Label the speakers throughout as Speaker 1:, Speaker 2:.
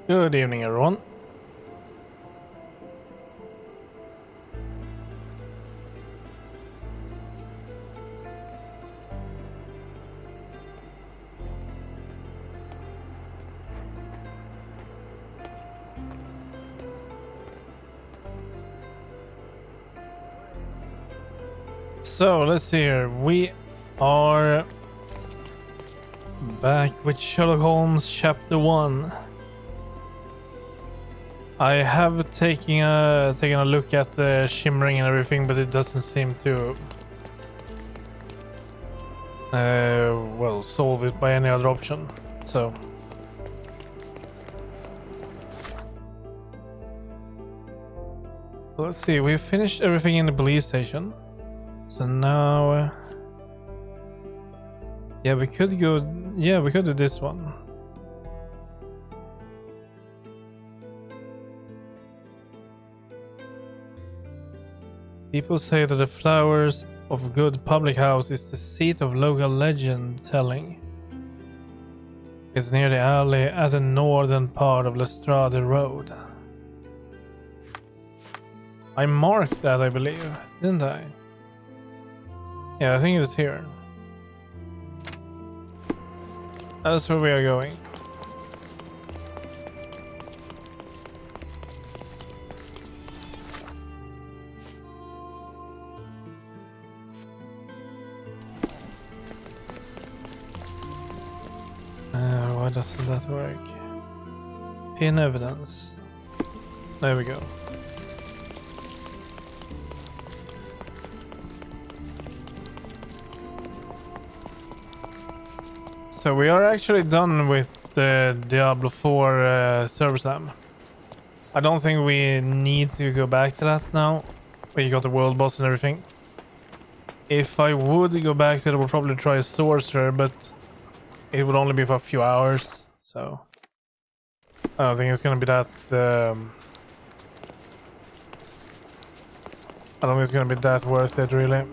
Speaker 1: Good evening, everyone. So let's see here. We are back with Sherlock Holmes Chapter 1. I have taken a look at the shimmering and everything, but it doesn't seem to well, solve it by any other option. So let's see. We've finished everything in the police station. So now, yeah, we could go. Yeah, we could do this one. People say that the Flowers of Good Public House is the seat of local legend telling. It's near the alley at the northern part of Lestrade Road. I marked that, I believe, didn't I? Yeah, I think it's here. That's where we are going. Why doesn't that work? Pin evidence. There we go. So we are actually done with the Diablo 4 server slam. I don't think we need to go back to that now. We got the world boss and everything. If I would go back to it, I would probably try a sorcerer, but it would only be for a few hours, so I don't think it's gonna be that. I don't think it's gonna be that worth it, really.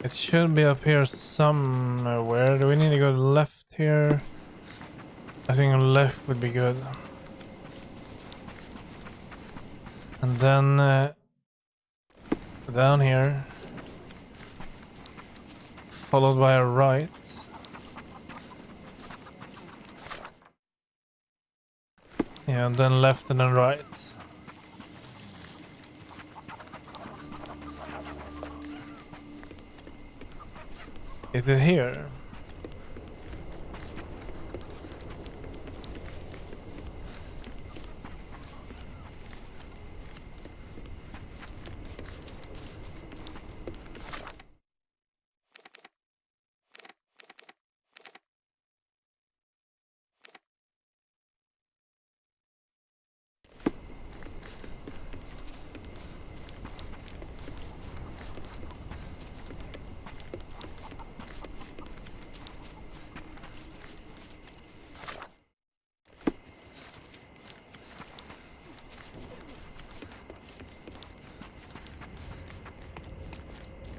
Speaker 1: It should be up here somewhere. Do we need to go left here? I think left would be good. And then down here, followed by a right. Yeah, and then left and then right. Is it here?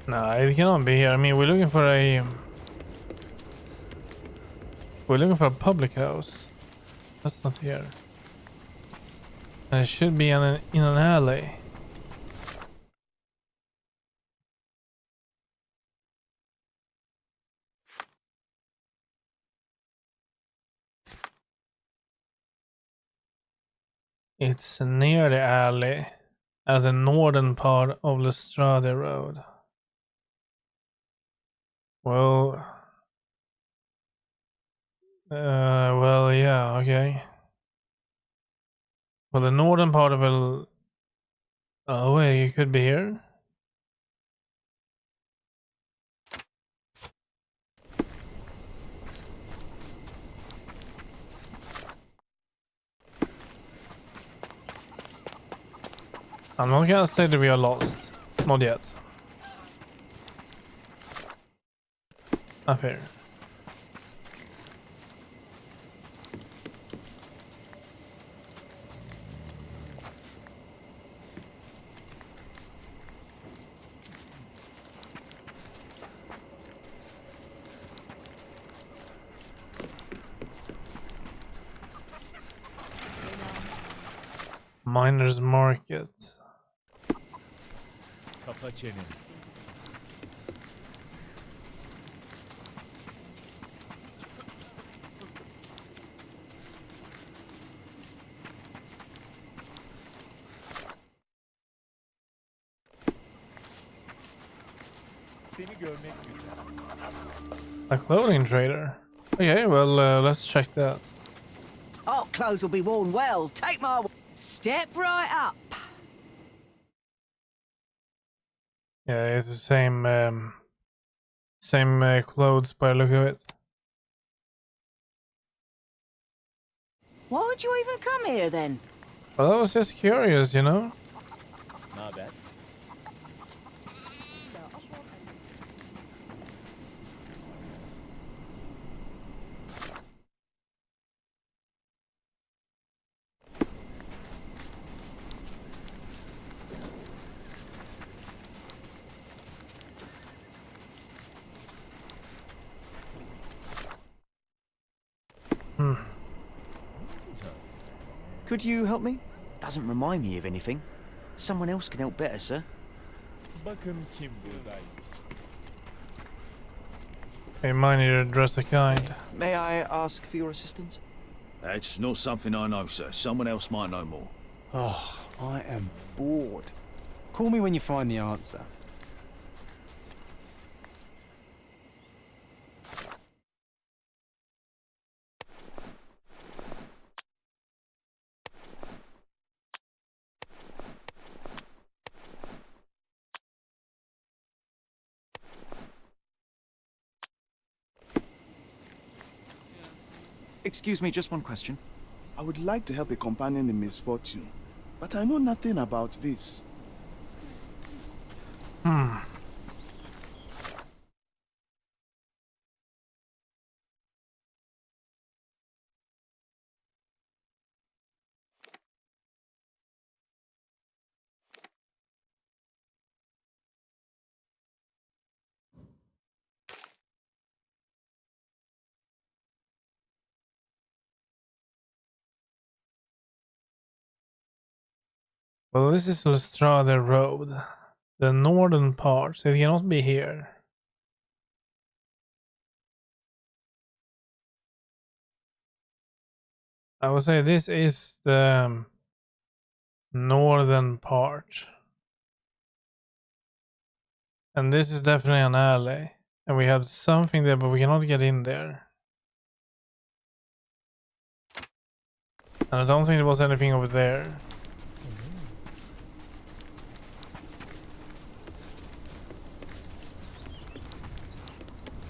Speaker 1: No, it cannot be here. I mean, we're looking for a public house. That's not here. And it should be in an alley. It's near the alley at the northern part of Lestrade Road. Well, well, yeah, okay. Well, the northern part of it. Oh wait, it could be here. I'm not gonna say that we are lost. Not yet. Up here. Miners Market.
Speaker 2: Kapa çeneni. Seni görmek güzel.
Speaker 1: A clothing trader. Okay, well, let's check that.
Speaker 3: Our clothes will be worn well. Take my... Step right up.
Speaker 1: Yeah, it's the same clothes by the look of it.
Speaker 3: Why would you even come here, then?
Speaker 1: Well, I was just curious, you know?
Speaker 2: Ne haber?
Speaker 4: Could you help me? Doesn't remind me of anything. Someone else can help better, sir.
Speaker 2: Bakın kim buradaymış.
Speaker 1: Hey, might need to dress a kind.
Speaker 4: May I ask for your assistance?
Speaker 5: That's not something I know, sir. Someone else might know more.
Speaker 6: Oh, I am bored. Call me when you find the answer.
Speaker 4: Excuse me, just one question.
Speaker 7: I would like to help a companion in misfortune, but I know nothing about this.
Speaker 1: Well, this is Lestrade Road. The northern part, so it cannot be here. I would say this is the northern part. And this is definitely an alley. And we have something there, but we cannot get in there. And I don't think there was anything over there.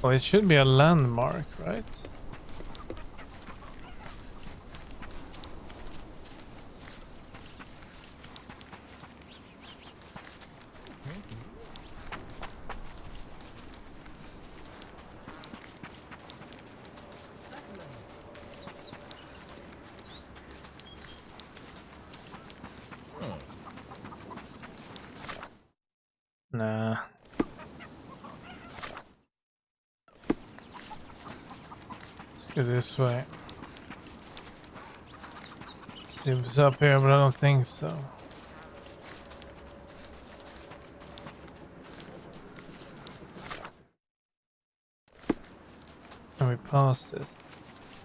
Speaker 1: Well, it should be a landmark, right? Nah. Let's go this way. See if it's up here, but I don't think so. And we passed it.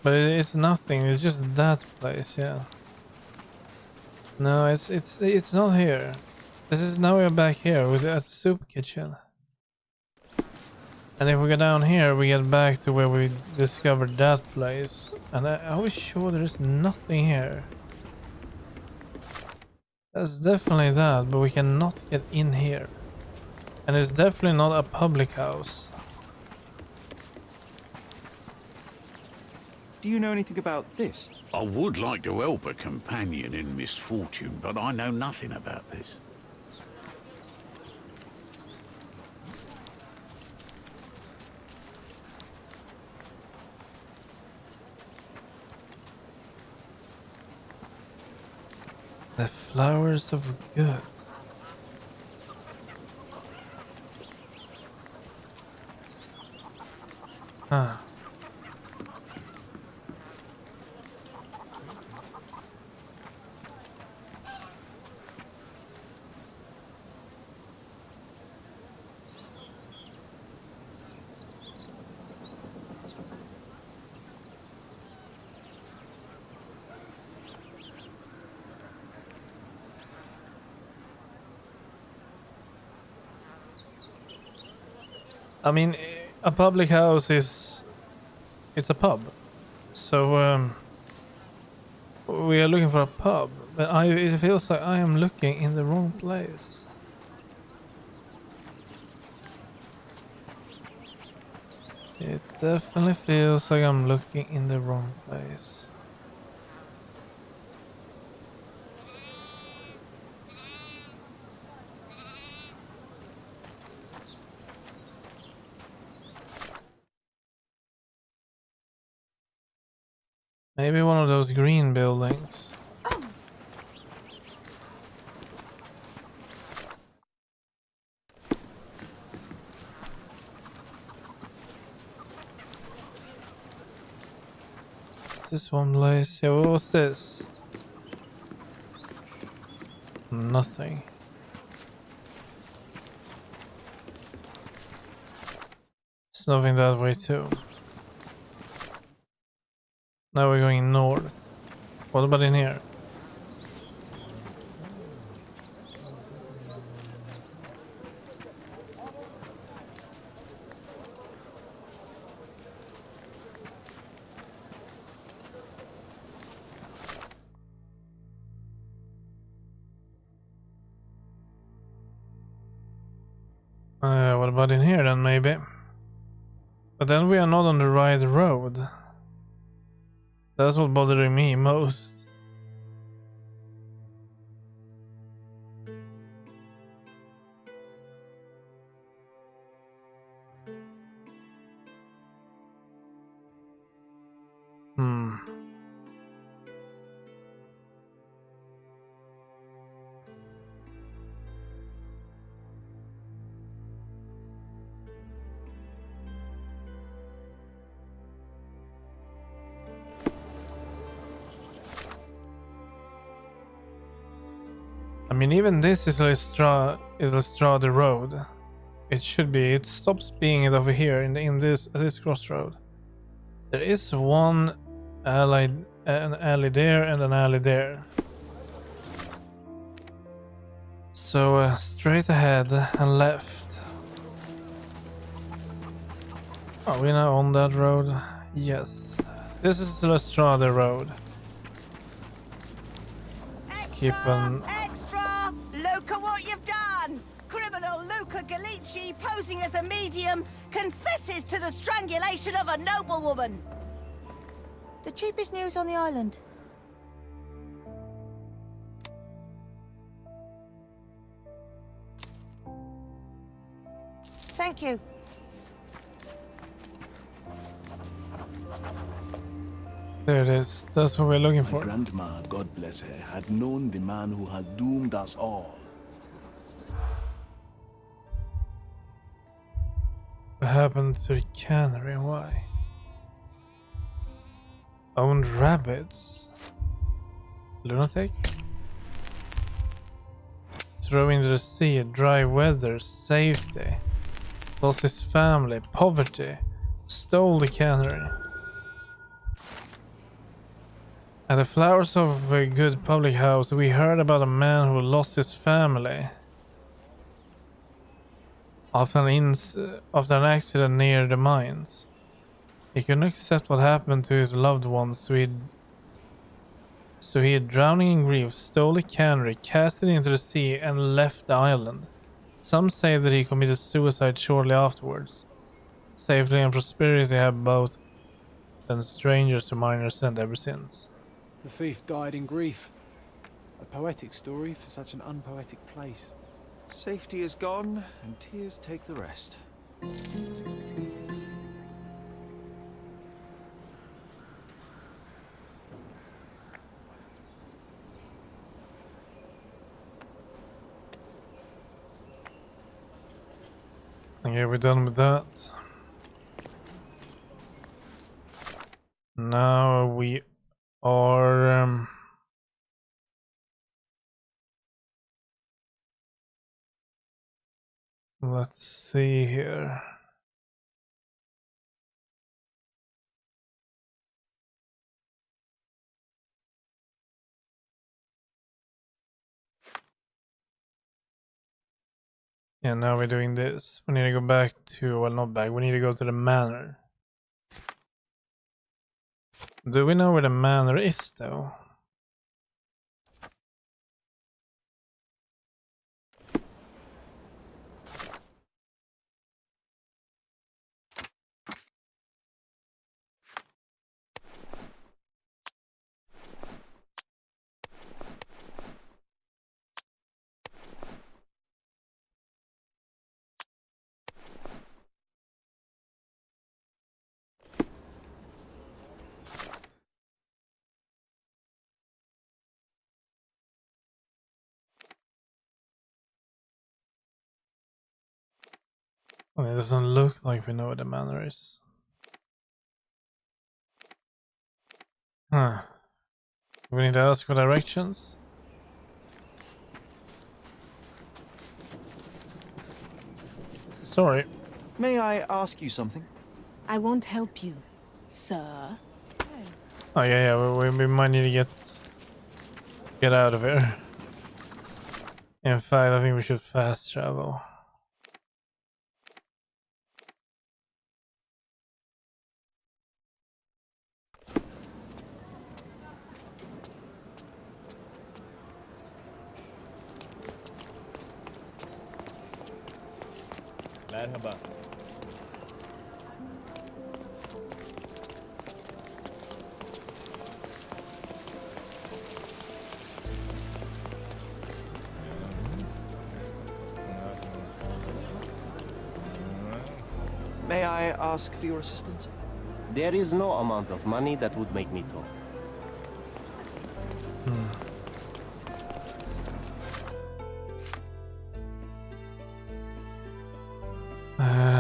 Speaker 1: But it's nothing, it's just that place, yeah. No, it's not here. This is now we're back here with at the soup kitchen. And if we go down here, we get back to where we discovered that place. And I was sure there's nothing here. That's definitely that, but we cannot get in here. And it's definitely not a public house.
Speaker 4: Do you know anything about this?
Speaker 8: I would like to help a companion in misfortune, but I know nothing about this.
Speaker 1: The flowers of good. Huh. I mean, a public house it's a pub. So we are looking for a pub, but it feels like I am looking in the wrong place. It definitely feels like I'm looking in the wrong place. Maybe one of those green buildings. Is this one place? Yeah, what was this? Nothing. It's nothing that way too. Now we're going north. What about in here? What about in here then, maybe? But then we are not on the right road. That's what bothering me most. Hmm. I mean, even this is Lestrade Road. It should be. It stops being it over here in this crossroad. There is an alley there and an alley there. So straight ahead and left. Are we now on that road? Yes. This is Lestrade Road. Let's keep an...
Speaker 3: Extra! Look at what you've done! Criminal Luca Gallici, posing as a medium, confesses to the strangulation of a noblewoman. The cheapest news on the island. Thank you.
Speaker 1: There it is. That's what we're looking
Speaker 7: My
Speaker 1: for.
Speaker 7: grandma, God bless her, had known the man who had doomed us all.
Speaker 1: What happened to the cannery and why? Owned rabbits. Lunatic? Throw into the sea, dry weather, safety. Lost his family, poverty. Stole the cannery. At the flowers of a good public house, we heard about a man who lost his family after an accident near the mines. He couldn't accept what happened to his loved ones, so he, drowning in grief, stole the cannery, cast it into the sea, and left the island. Some say that he committed suicide shortly afterwards. Safety and prosperity have both been strangers to miners and ever since.
Speaker 6: The thief died in grief. A poetic story for such an unpoetic place.
Speaker 9: Safety is gone, and tears take the rest.
Speaker 1: Okay, we're done with that. Now we are... let's see here. Yeah, now we're doing this. We need to go back to, well, not back, we need to go to the manor. Do we know where the manor is, though? Well, it doesn't look like we know where the manor is. Huh. We need to ask for directions. Sorry.
Speaker 9: May I ask you something?
Speaker 3: I won't help you, sir.
Speaker 1: Oh yeah, we might need to get out of here. In fact, I think we should fast travel.
Speaker 2: Merhaba.
Speaker 9: May I ask for your assistance?
Speaker 10: There is no amount of money that would make me talk.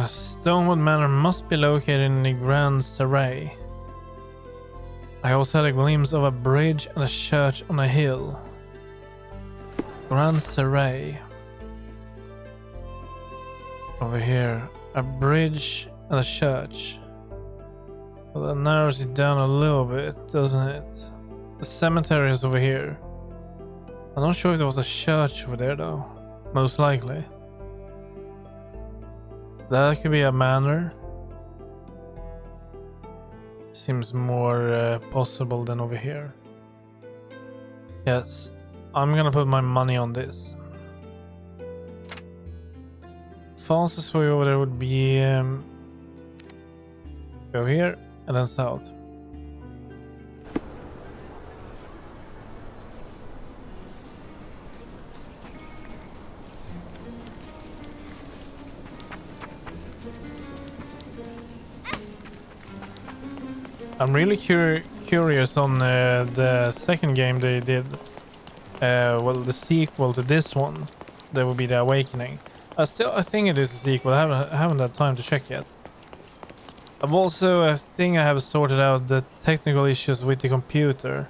Speaker 1: Stonewood Manor must be located in the Grand Saray. I also had a glimpse of a bridge and a church on a hill. Grand Saray. Over here. A bridge and a church. Well, that narrows it down a little bit, doesn't it? The cemetery is over here. I'm not sure if there was a church over there though. Most likely. That could be a manor. Seems more possible than over here. Yes, I'm gonna put my money on this. Fastest way over there would be go here and then south. I'm really curious on the second game they did. Well, the sequel to this one, that would be The Awakening. I think it is a sequel. I haven't had time to check yet. I think I have sorted out the technical issues with the computer.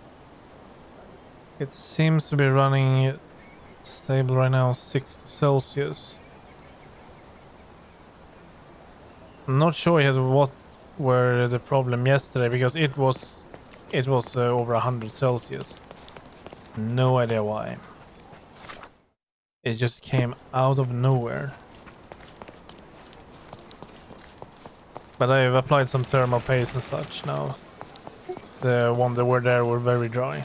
Speaker 1: It seems to be running stable right now, 60 Celsius. I'm not sure yet what were the problem yesterday, because it was over 100 Celsius. No idea why. It just came out of nowhere. But I've applied some thermal paste and such now. The one that were there were very dry.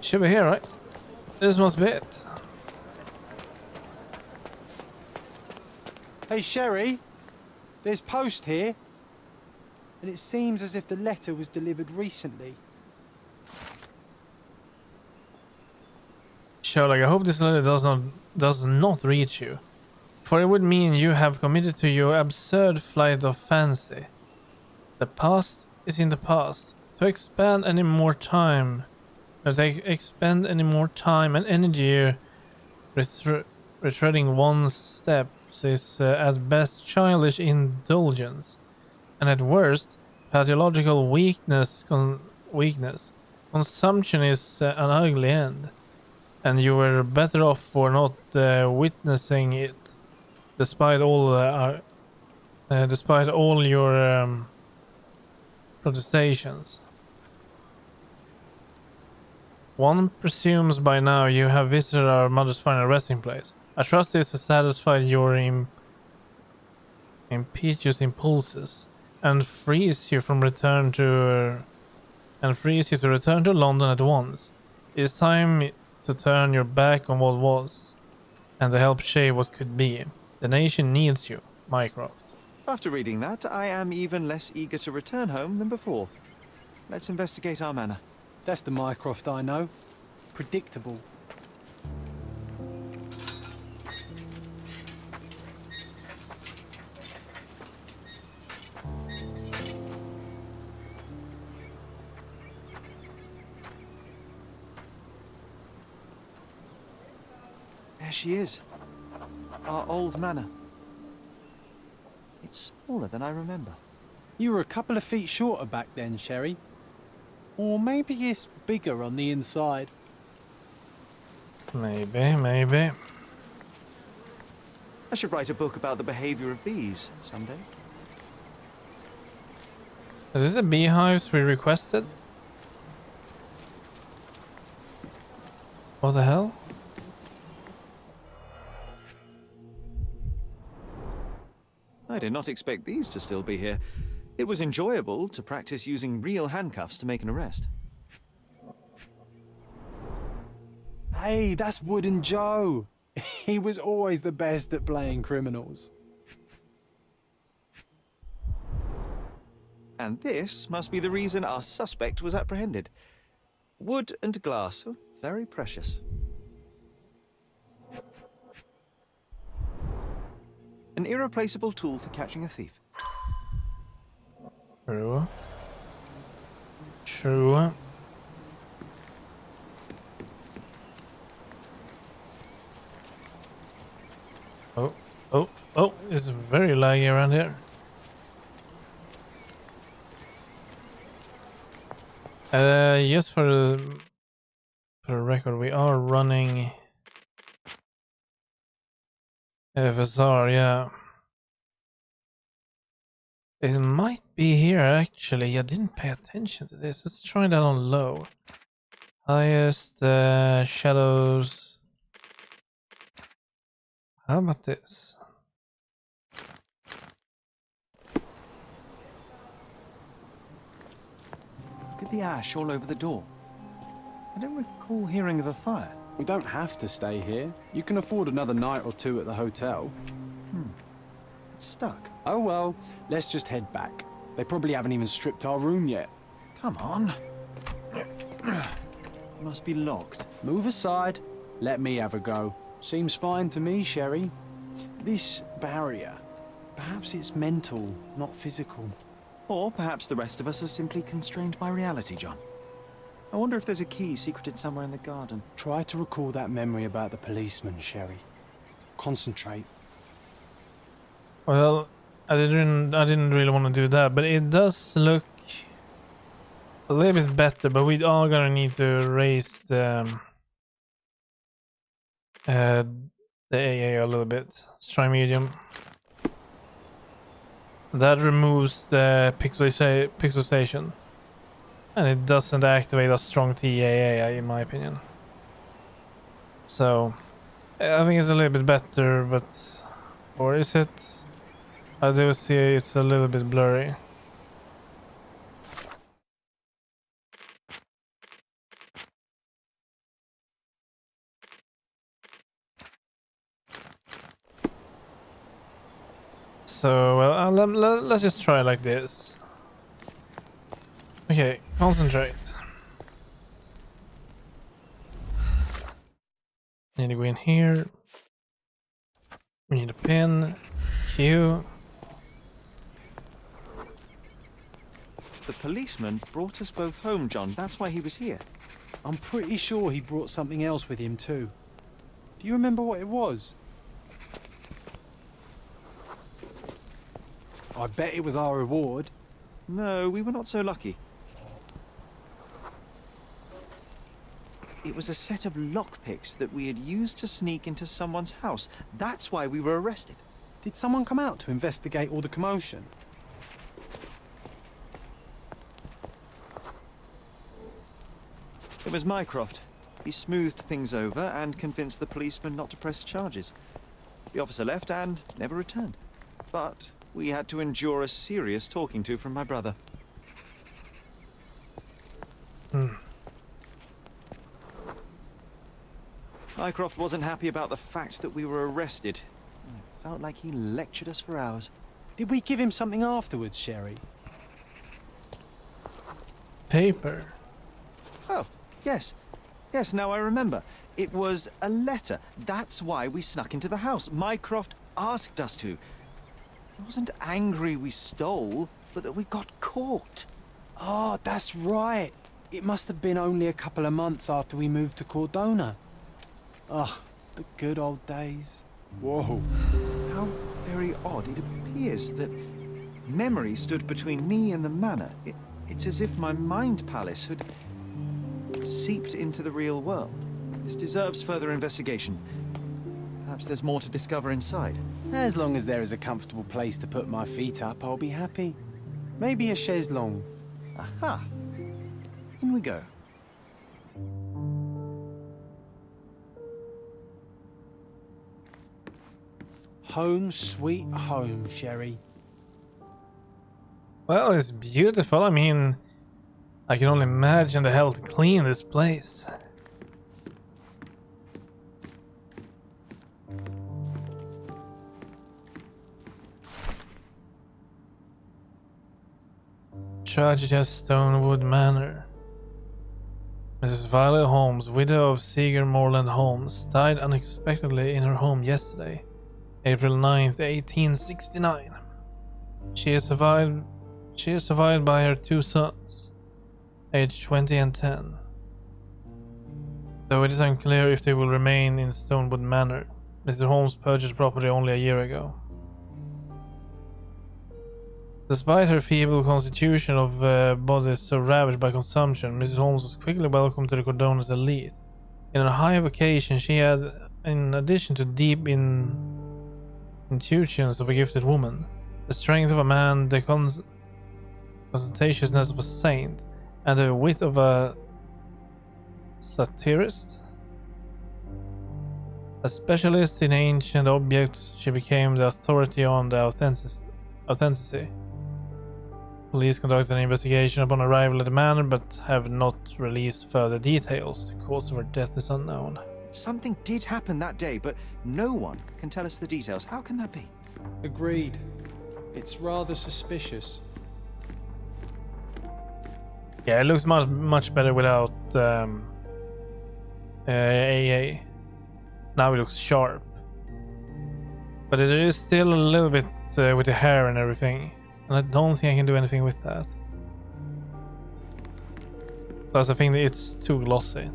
Speaker 1: Should be here, right? This must be it.
Speaker 6: Hey, Sherry. There's post here. And it seems as if the letter was delivered recently.
Speaker 1: Sherlock, I hope this letter does not reach you, for it would mean you have committed to your absurd flight of fancy. The past is in the past. To expend any more time and energy retreading one's steps is at best childish indulgence, and at worst pathological weakness. Consumption is an ugly end. And you were better off for not witnessing it, despite all your protestations. One presumes by now you have visited our mother's final resting place. I trust this to satisfy your impetuous impulses and frees you to return to London at once. It is time to turn your back on what was and to help shape what could be. The nation needs you, Mycroft.
Speaker 9: After reading that, I am even less eager to return home than before. Let's investigate our manor.
Speaker 6: That's the Mycroft I know. Predictable.
Speaker 9: There she is. Our old manor. It's smaller than I remember.
Speaker 6: You were a couple of feet shorter back then, Sherry. Or maybe it's bigger on the inside.
Speaker 1: Maybe.
Speaker 9: I should write a book about the behavior of bees someday.
Speaker 1: Is this the beehives we requested? What the hell?
Speaker 9: I did not expect these to still be here. It was enjoyable to practice using real handcuffs to make an arrest.
Speaker 6: Hey, that's Wooden Joe. He was always the best at playing criminals.
Speaker 9: And this must be the reason our suspect was apprehended. Wood and glass, oh, very precious. An irreplaceable tool for catching a thief.
Speaker 1: True. Oh, it's very laggy around here. Yes, for the record, we are running FSR, yeah. It might be here actually. I didn't pay attention to this. Let's try that on low. Highest shadows. How about this?
Speaker 9: Look at the ash all over the door. I don't recall hearing of a fire.
Speaker 6: We don't have to stay here. You can afford another night or two at the hotel.
Speaker 9: It's stuck.
Speaker 6: Oh well, let's just head back. They probably haven't even stripped our room yet.
Speaker 9: Come on. Must be locked.
Speaker 6: Move aside. Let me have a go. Seems fine to me, Sherry. This barrier, perhaps it's mental, not physical.
Speaker 9: Or perhaps the rest of us are simply constrained by reality, John. I wonder if there's a key secreted somewhere in the garden.
Speaker 6: Try to recall that memory about the policeman, Sherry. Concentrate.
Speaker 1: Well, I didn't really want to do that, but it does look a little bit better. But we are gonna need to raise the AA a little bit. Let's try medium. That removes the pixelization, and it doesn't activate a strong TAA, in my opinion. So I think it's a little bit better, but or is it? I do see it's a little bit blurry. So, well, let's just try like this. Okay, concentrate. Need to go in here. We need a pin. Q.
Speaker 9: The policeman brought us both home, John. That's why he was here.
Speaker 6: I'm pretty sure he brought something else with him too. Do you remember what it was? I bet it was our reward.
Speaker 9: No, we were not so lucky. It was a set of lockpicks that we had used to sneak into someone's house. That's why we were arrested.
Speaker 6: Did someone come out to investigate all the commotion?
Speaker 9: It was Mycroft. He smoothed things over and convinced the policeman not to press charges. The officer left and never returned. But we had to endure a serious talking to from my brother. Mycroft wasn't happy about the fact that we were arrested. It felt like he lectured us for hours.
Speaker 6: Did we give him something afterwards, Sherry?
Speaker 1: Paper.
Speaker 9: Oh, yes. Yes, now I remember. It was a letter. That's why we snuck into the house. Mycroft asked us to. He wasn't angry we stole, but that we got caught.
Speaker 6: Oh, that's right. It must have been only a couple of months after we moved to Cordona. Ugh, the good old days. Whoa.
Speaker 9: How very odd. It appears that memory stood between me and the manor. It's as if my mind palace had seeped into the real world. This deserves further investigation. Perhaps there's more to discover inside.
Speaker 6: As long as there is a comfortable place to put my feet up, I'll be happy. Maybe a chaise longue.
Speaker 9: Aha! In we go.
Speaker 6: Home sweet home, Sherry.
Speaker 1: Well, it's beautiful. I mean, I can only imagine the hell to clean this place. Tragedy at Stonewood Manor. Mrs. Violet Holmes, widow of Seeger Moreland Holmes, died unexpectedly in her home yesterday, April 9th, 1869. She is survived by her two sons, aged 20 and 10. Though it is unclear if they will remain in Stonewood Manor. Mr. Holmes purchased property only a year ago. Despite her feeble constitution of body so ravaged by consumption, Mrs. Holmes was quickly welcomed to the Cordona's elite. In her high vocation, she had, in addition to deep intuitions of a gifted woman, the strength of a man, the conscientiousness of a saint, and the wit of a satirist. A specialist in ancient objects, she became the authority on the authenticity. Police conducted an investigation upon arrival at the manor, but have not released further details. The cause of her death is unknown.
Speaker 9: Something did happen that day, but no one can tell us the details. How can that be?
Speaker 6: Agreed. It's rather suspicious.
Speaker 1: Yeah, it looks much better without AA. Now it looks sharp. But it is still a little bit with the hair and everything. And I don't think I can do anything with that. Plus I think that it's too glossy.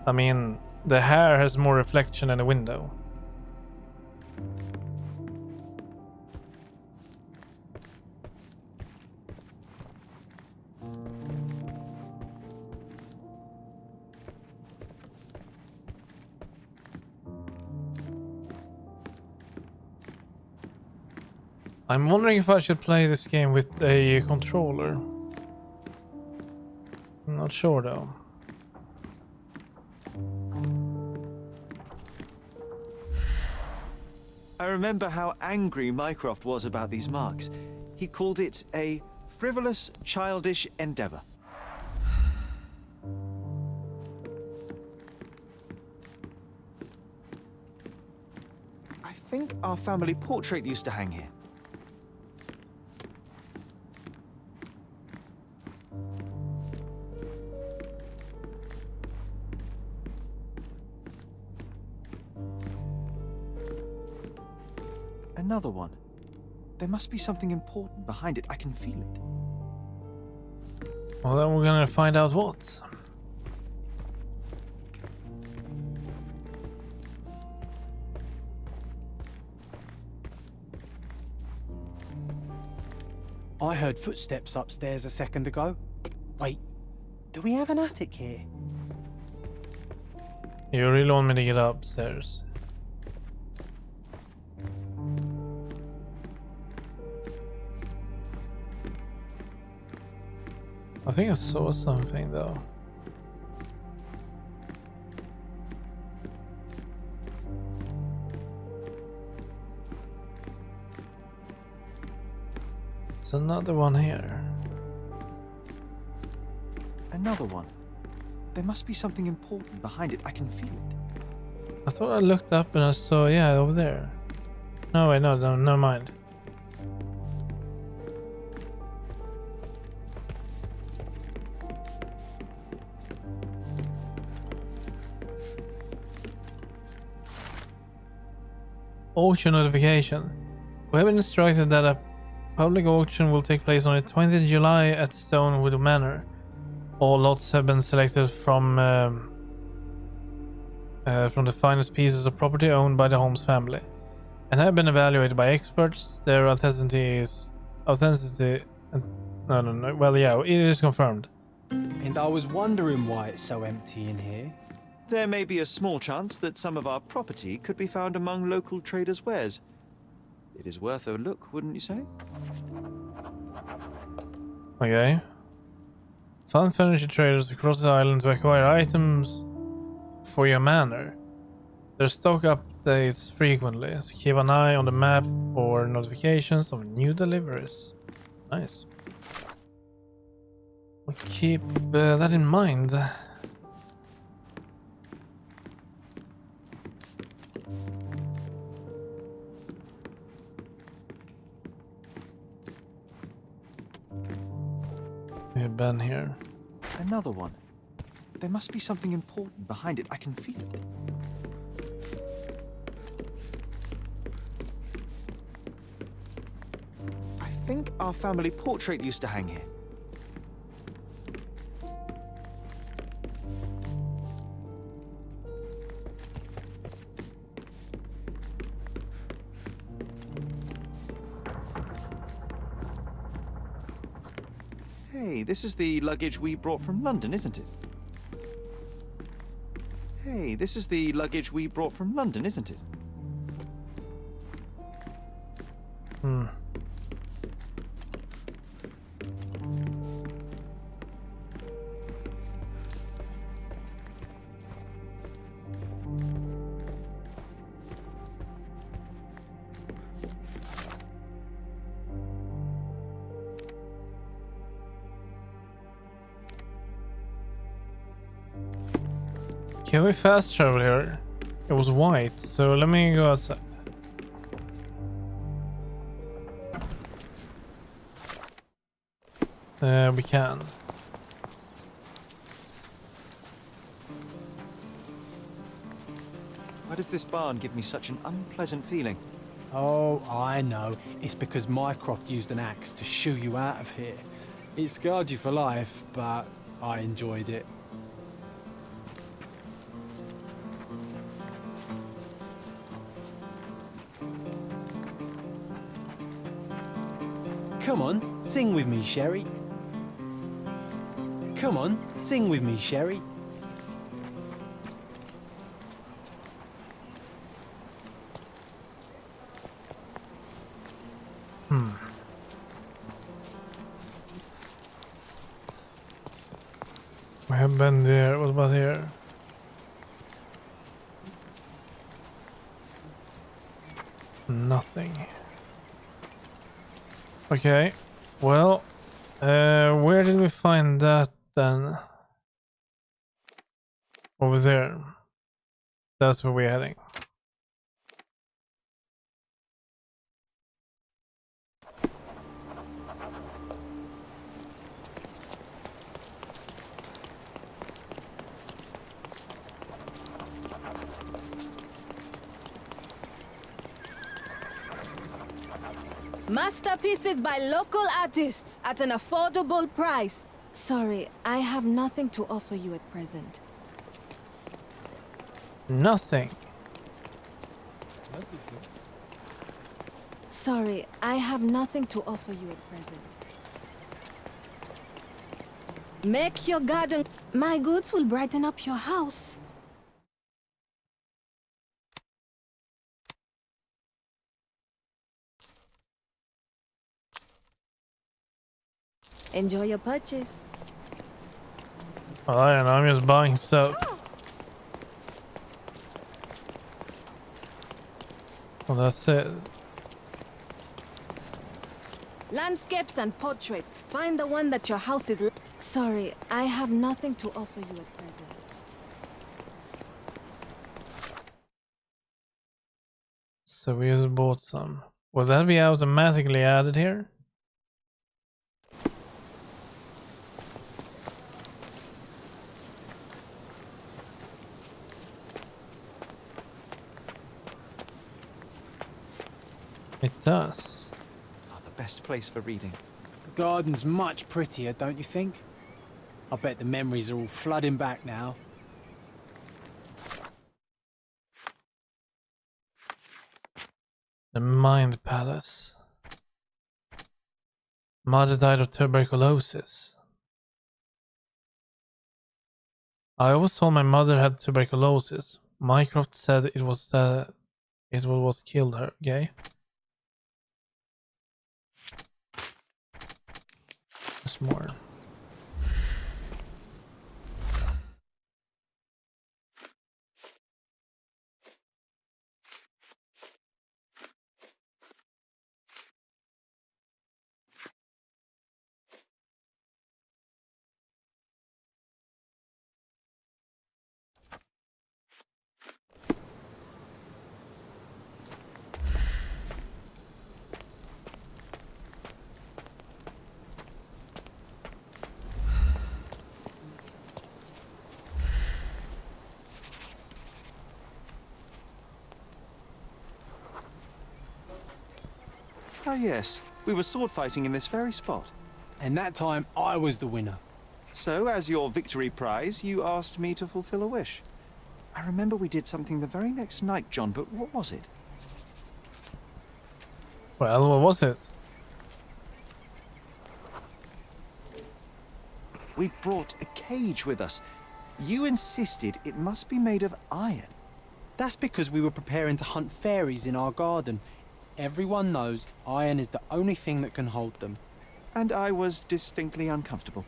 Speaker 1: I mean, the hair has more reflection than a window. I'm wondering if I should play this game with a controller. I'm not sure though.
Speaker 9: I remember how angry Mycroft was about these marks. He called it a frivolous, childish endeavor. I think our family portrait used to hang here. Another one. There must be something important behind it. I can feel it.
Speaker 1: Well, then we're gonna find out what.
Speaker 6: I heard footsteps upstairs a second ago. Wait, do we have an attic here?
Speaker 1: You really want me to get upstairs? I think I saw something though. There's another one here.
Speaker 9: Another one. There must be something important behind it. I can feel it.
Speaker 1: I thought I looked up and I saw, yeah, over there. No, wait, no, never mind. Auction notification. We have been instructed that a public auction will take place on the 20th of July at Stonewood Manor. All lots have been selected from the finest pieces of property owned by the Holmes family, and have been evaluated by experts. Their authenticity. No. Well, yeah, it is confirmed.
Speaker 6: And I was wondering why it's so empty in here.
Speaker 9: There may be a small chance that some of our property could be found among local traders' wares. It is worth a look, wouldn't you say?
Speaker 1: Okay. Found furniture traders across the island to acquire items for your manor. Their stock updates frequently, so keep an eye on the map for notifications of new deliveries. Nice. We'll keep that in mind. We've been here.
Speaker 9: Another one. There must be something important behind it. I can feel it. I think our family portrait used to hang here. Hey, this is the luggage we brought from London, isn't it? Hey, this is the luggage we brought from London, isn't it?
Speaker 1: Hmm. Can we fast travel here? It was white, so let me go outside. We can.
Speaker 9: Why does this barn give me such an unpleasant feeling?
Speaker 6: Oh, I know. It's because Mycroft used an axe to shoo you out of here. It scarred you for life, but I enjoyed it. Come on, sing with me, Sherry. Come on, sing with me, Sherry.
Speaker 1: We have been there. What about here? Nothing. Okay. Well, where did we find that then? Over there. That's where we're heading.
Speaker 3: Masterpieces by local artists at an affordable price. Sorry, I have nothing to offer you at present.
Speaker 1: Nothing.
Speaker 3: Sorry, I have nothing to offer you at present. Make your garden. My goods will brighten up your house. Enjoy your purchase.
Speaker 1: Oh, and I'm just buying stuff. Well, that's it.
Speaker 11: Landscapes and portraits. Find the one that your house is. Sorry, I have nothing to offer you at present.
Speaker 1: So we just bought some. Will that be automatically added here? It does.
Speaker 9: Ah, the best place for reading.
Speaker 6: The garden's much prettier, don't you think? I bet the memories are all flooding back now.
Speaker 1: The Mind Palace. Mother died of tuberculosis. I always told my mother had tuberculosis. Mycroft said it was what killed her. Okay. There's more.
Speaker 9: Oh yes, we were sword fighting in this very spot.
Speaker 6: And that time I was the winner.
Speaker 9: So, as your victory prize, you asked me to fulfill a wish. I remember we did something the very next night, John, but what was it?
Speaker 1: Well, what was it?
Speaker 9: We brought a cage with us. You insisted it must be made of iron.
Speaker 6: That's because we were preparing to hunt fairies in our garden. Everyone knows iron is the only thing that can hold them.
Speaker 9: And I was distinctly uncomfortable.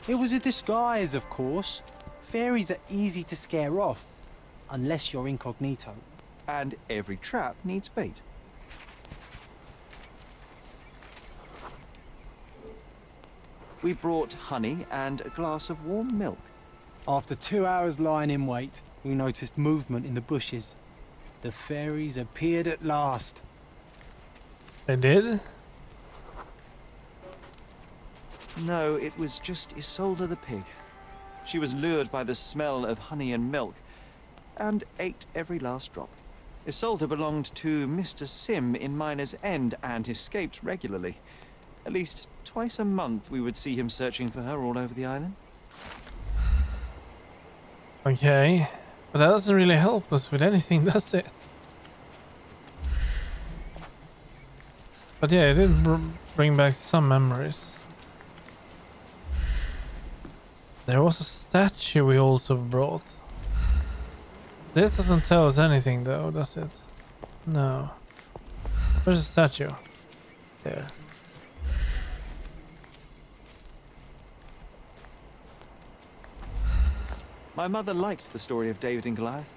Speaker 6: It was a disguise, of course. Fairies are easy to scare off, unless you're incognito.
Speaker 9: And every trap needs bait. We brought honey and a glass of warm milk.
Speaker 6: After 2 hours lying in wait, we noticed movement in the bushes. The fairies appeared at last.
Speaker 1: They did?
Speaker 9: No, it was just Isolde the pig. She was lured by the smell of honey and milk, and ate every last drop. Isolde belonged to Mr. Sim in Miner's End and escaped regularly. At least twice a month we would see him searching for her all over the island.
Speaker 1: Okay. But that doesn't really help us with anything, does it? But yeah, it did bring back some memories. There was a statue we also brought. This doesn't tell us anything though, does it? No. Where's the statue? There.
Speaker 9: My mother liked the story of David and Goliath.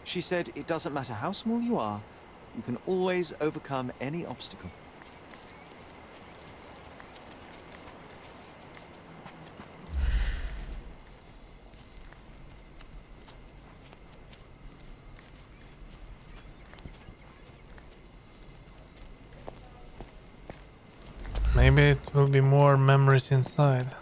Speaker 9: She said it doesn't matter how small you are, you can always overcome any obstacle.
Speaker 1: Maybe it will be more memories inside.